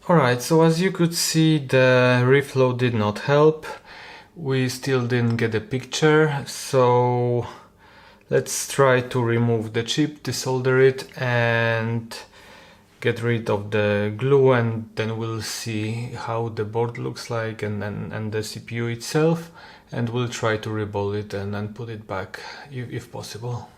Alright, so as you could see, the reflow did not help. We still didn't get a picture, so let's try to remove the chip, desolder it and get rid of the glue, and then we'll see how the board looks like and the CPU itself, and we'll try to reball it and put it back if possible.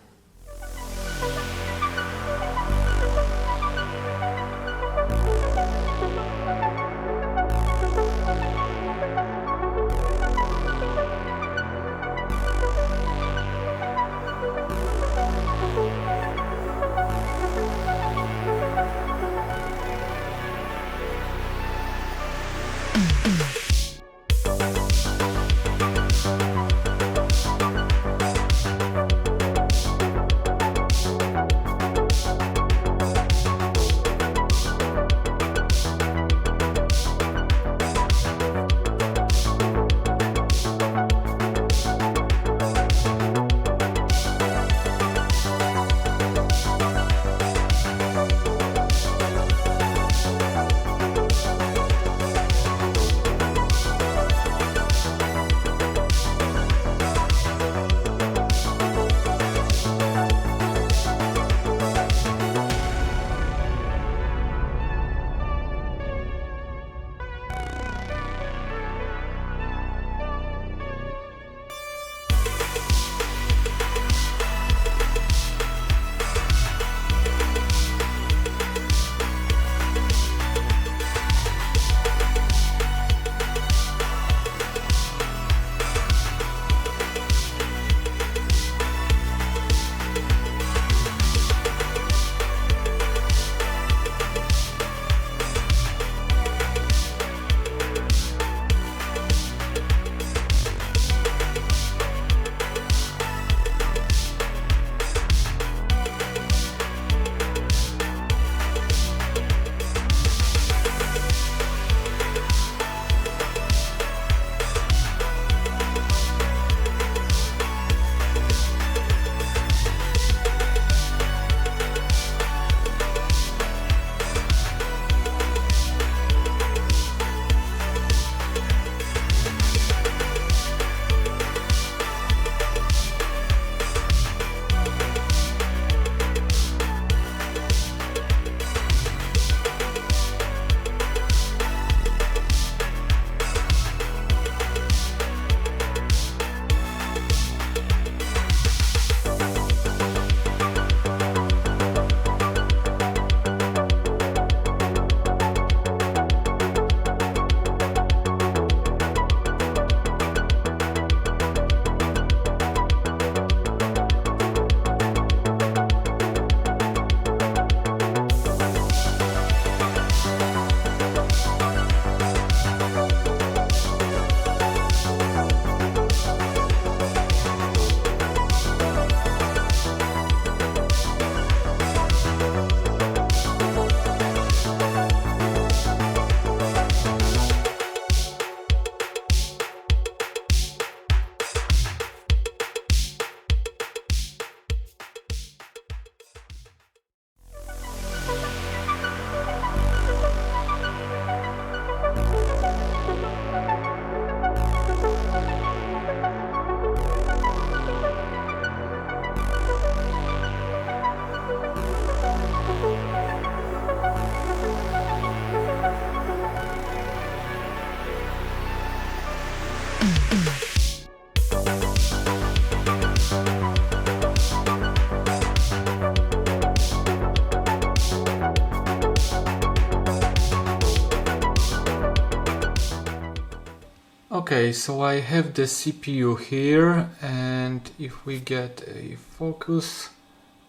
Okay, so I have the CPU here, and if we get a focus,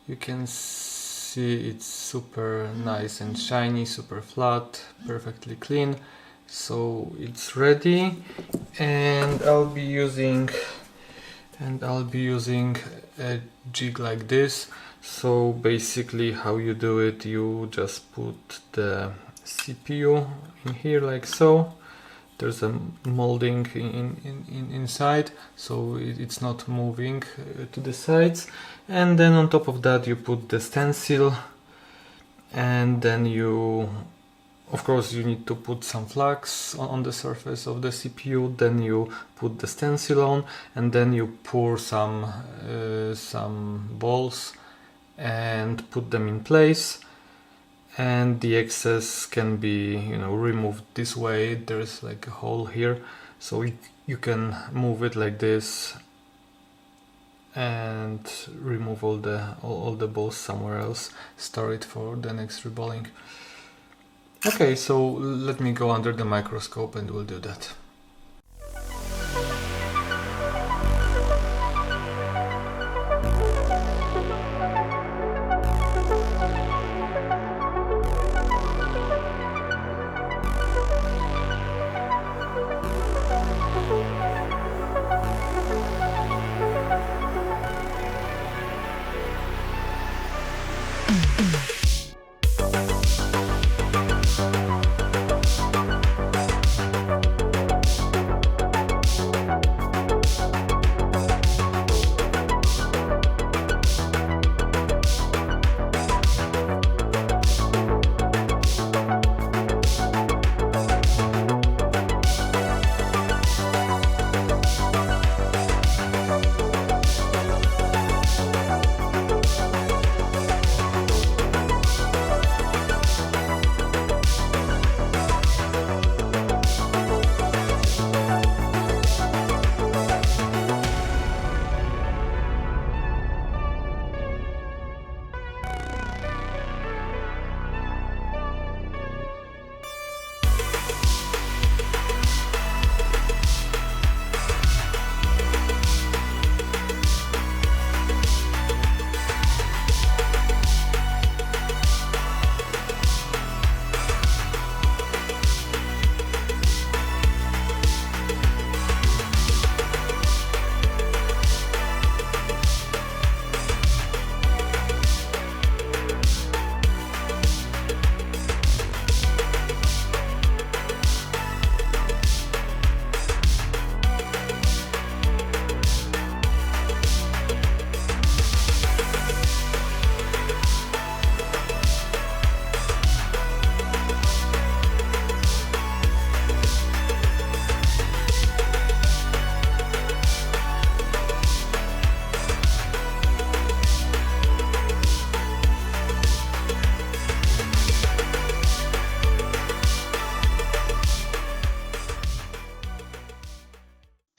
you can see it's super nice and shiny, super flat, perfectly clean. So it's ready, and I'll be using a jig like this. So basically how you do it, you just put the CPU in here like so. There's a molding inside, so it's not moving to the sides, and then on top of that you put the stencil, and then you Of course, you need to put some flags on the surface of the CPU, then you put the stencil on, and then you pour some balls and put them in place. And the excess can be, removed this way. There's like a hole here, so you can move it like this and remove all the balls somewhere else. Store it for the next reballing. Okay, so let me go under the microscope and we'll do that.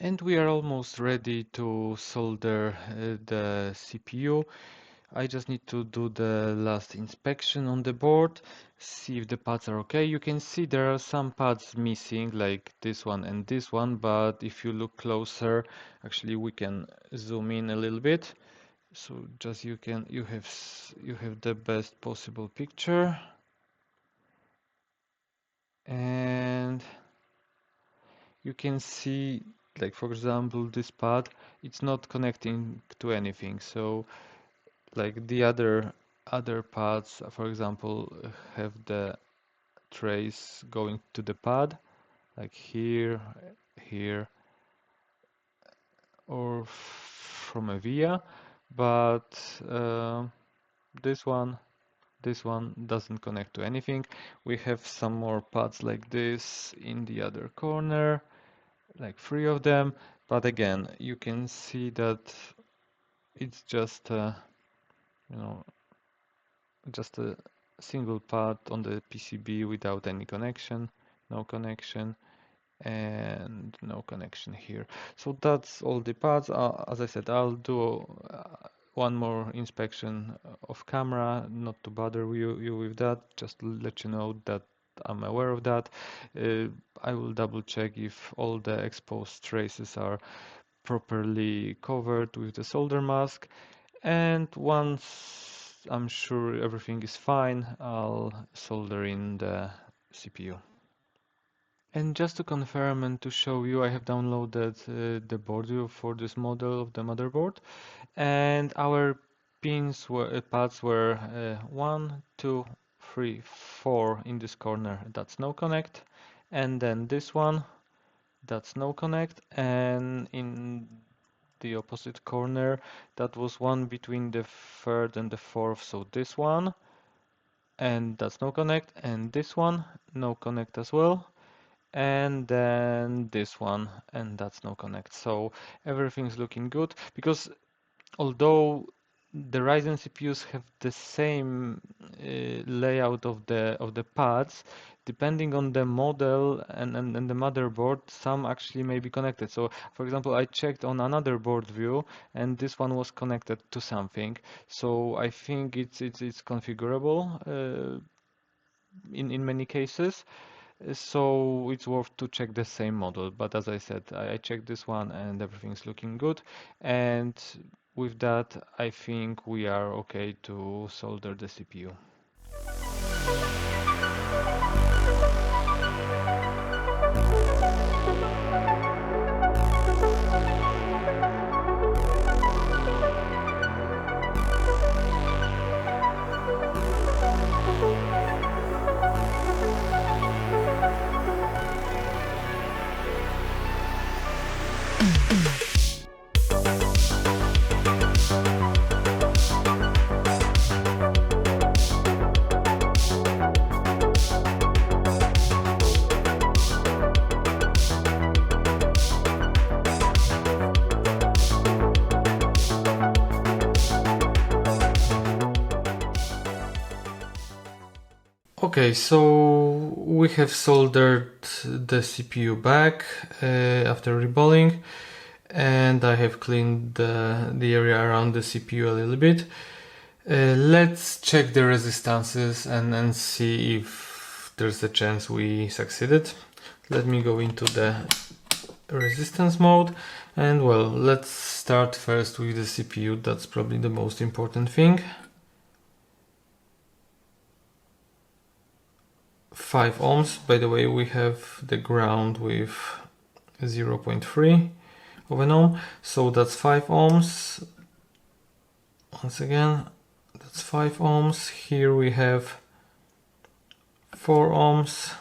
And we are almost ready to solder the CPU. I just need to do the last inspection on the board, see if the pads are okay. You can see there are some pads missing, like this one and this one, but if you look closer, actually we can zoom in a little bit. So just you have the best possible picture. And you can see, like for example, this pad, it's not connecting to anything. So like the other pads, for example, have the trace going to the pad, like here, here, or from a via, but this one doesn't connect to anything. We have some more pads like this in the other corner, like 3 of them, but again, you can see that it's just you know just a single pad on the PCB without any connection, no connection, and no connection here. So that's all the pads. As I said, I'll do one more inspection of camera, not to bother you with that, just to let you know that I'm aware of that. I will double check if all the exposed traces are properly covered with the solder mask, and once I'm sure everything is fine, I'll solder in the CPU. And just to confirm and to show you, I have downloaded the board view for this model of the motherboard, and our pads were 1, 2, 3, 4 in this corner. That's no connect, and then this one, that's no connect, and in the opposite corner, that was one between the third and the fourth. So this one, and that's no connect, and this one no connect as well, and then this one, and that's no connect. So everything's looking good, because although the Ryzen CPUs have the same layout of the pads, depending on the model and the motherboard, some actually may be connected. So for example, I checked on another board view and this one was connected to something. So I think it's configurable in many cases. So it's worth to check the same model. But as I said, I checked this one and everything's looking good. And with that, I think we are okay to solder the CPU. Okay, so we have soldered the CPU back after reballing, and I have cleaned the area around the CPU a little bit. Let's check the resistances and see if there's a chance we succeeded. Let me go into the resistance mode, and well, let's start first with the CPU. That's probably the most important thing. 5 ohms. By the way, we have the ground with 0.3 of an ohm, so that's 5 ohms. Once again, that's 5 ohms. Here we have 4 ohms,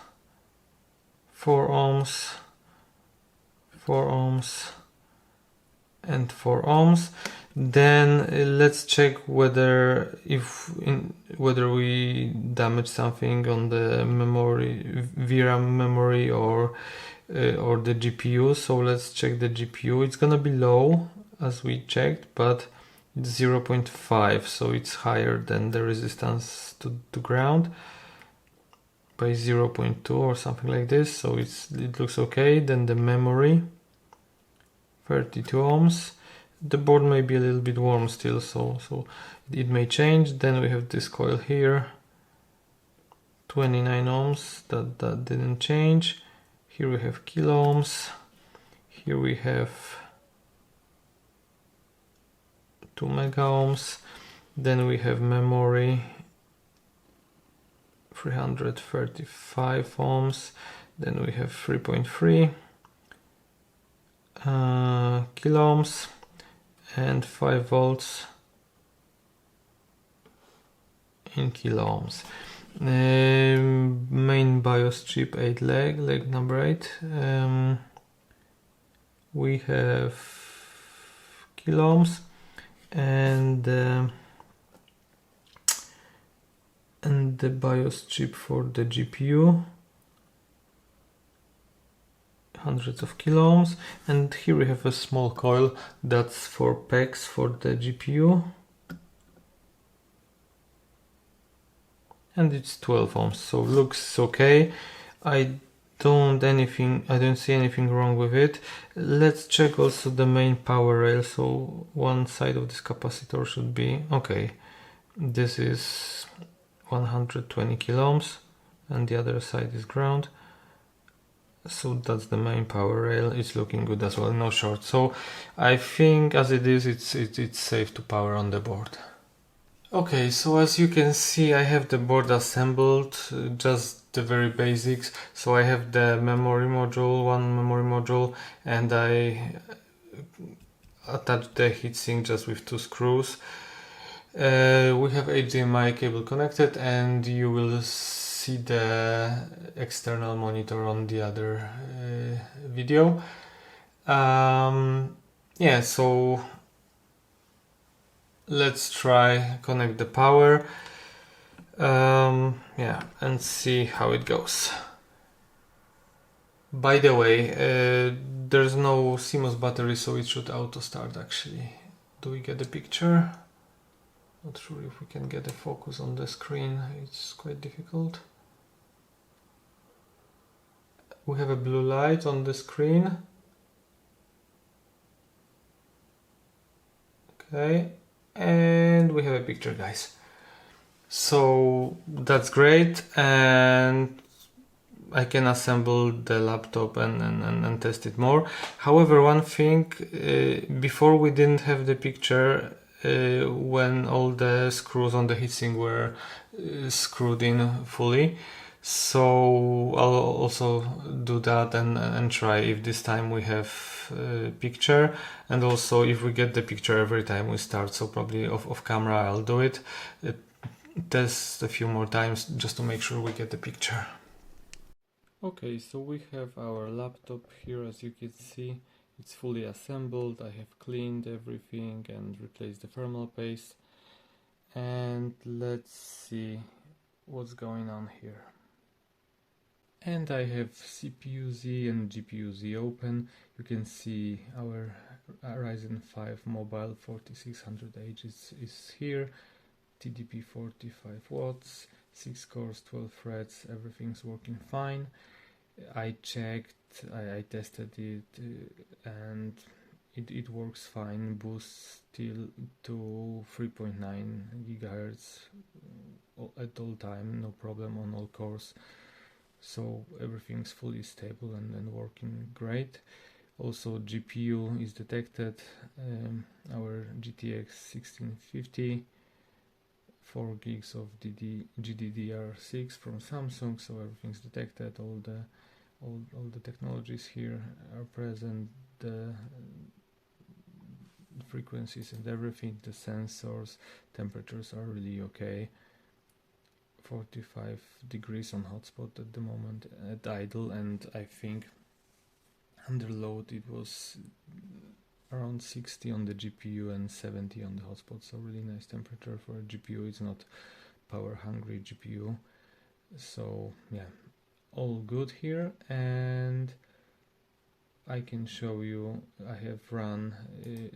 4 ohms, 4 ohms, and 4 ohms. Then let's check whether we damage something on the memory, VRAM memory, or the GPU. So let's check the GPU. It's gonna be low as we checked, but it's 0.5, so it's higher than the resistance to ground by 0.2 or something like this. So it looks okay. Then the memory, 32 ohms. The board may be a little bit warm still, so it may change. Then we have this coil here, 29 ohms, that didn't change. Here we have kilo ohms. Here we have 2 mega ohms. Then we have memory, 335 ohms. Then we have 3.3 kilo ohms and 5 volts in kilo ohms. Main BIOS chip 8 leg number 8. We have kilo ohms, and the BIOS chip for the GPU, hundreds of kilo ohms. And here we have a small coil that's for PEX for the GPU, and it's 12 ohms, so looks okay. I don't see anything wrong with it. Let's check also the main power rail. So one side of this capacitor should be okay. This is 120 kilo ohms and the other side is ground. So that's the main power rail. It's looking good as well, no short. So I think as it is, it's safe to power on the board. Okay, so as you can see, I have the board assembled, just the very basics. So I have the memory module, one memory module, and I attached the heatsink just with 2 screws. We have HDMI cable connected, and you will see the external monitor on the other video. Yeah, so let's try connect the power. Yeah, and see how it goes. By the way, there's no CMOS battery, so it should auto start actually. Do we get the picture? Not sure if we can get a focus on the screen, it's quite difficult. We have a blue light on the screen. Okay, and we have a picture, guys. So that's great, and I can assemble the laptop and test it more. However, one thing, before we didn't have the picture when all the screws on the heatsink were screwed in fully. So I'll also do that and try if this time we have picture, and also if we get the picture every time we start, so probably off camera I'll do it. Test a few more times just to make sure we get the picture. Okay, so we have our laptop here. As you can see, it's fully assembled. I have cleaned everything and replaced the thermal paste. And let's see what's going on here. And I have CPU-Z and GPU-Z open. You can see our Ryzen 5 mobile 4600H is here. TDP 45 watts, 6 cores, 12 threads, everything's working fine. I checked, I tested it, and it works fine. Boost still to 3.9 gigahertz at all time, no problem on all cores. So everything's fully stable and working great. Also GPU is detected, our GTX 1650, 4 gigs of GDDR6 from Samsung, so everything's detected. All the technologies here are present, the frequencies and everything, the sensors, temperatures are really okay. 45 degrees on hotspot at the moment at idle, and I think under load it was around 60 on the GPU and 70 on the hotspot, so really nice temperature for a GPU. It's not power hungry GPU, so yeah, all good here. And I can show you, I have run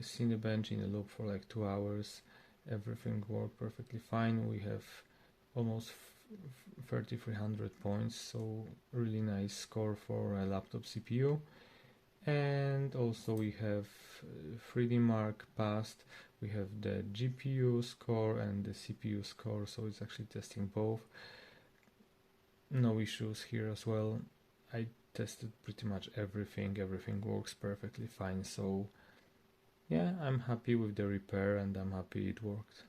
Cinebench in a loop for like 2 hours. Everything worked perfectly fine. We have almost 3300 points, so really nice score for a laptop CPU. And also we have 3D Mark passed. We have the GPU score and the CPU score, so it's actually testing both. No issues here as well. I tested pretty much everything works perfectly fine, so yeah, I'm happy with the repair and I'm happy it worked.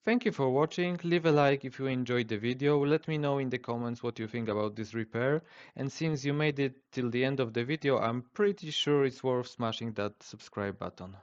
Thank you for watching. Leave a like if you enjoyed the video. Let me know in the comments what you think about this repair. And since you made it till the end of the video, I'm pretty sure it's worth smashing that subscribe button.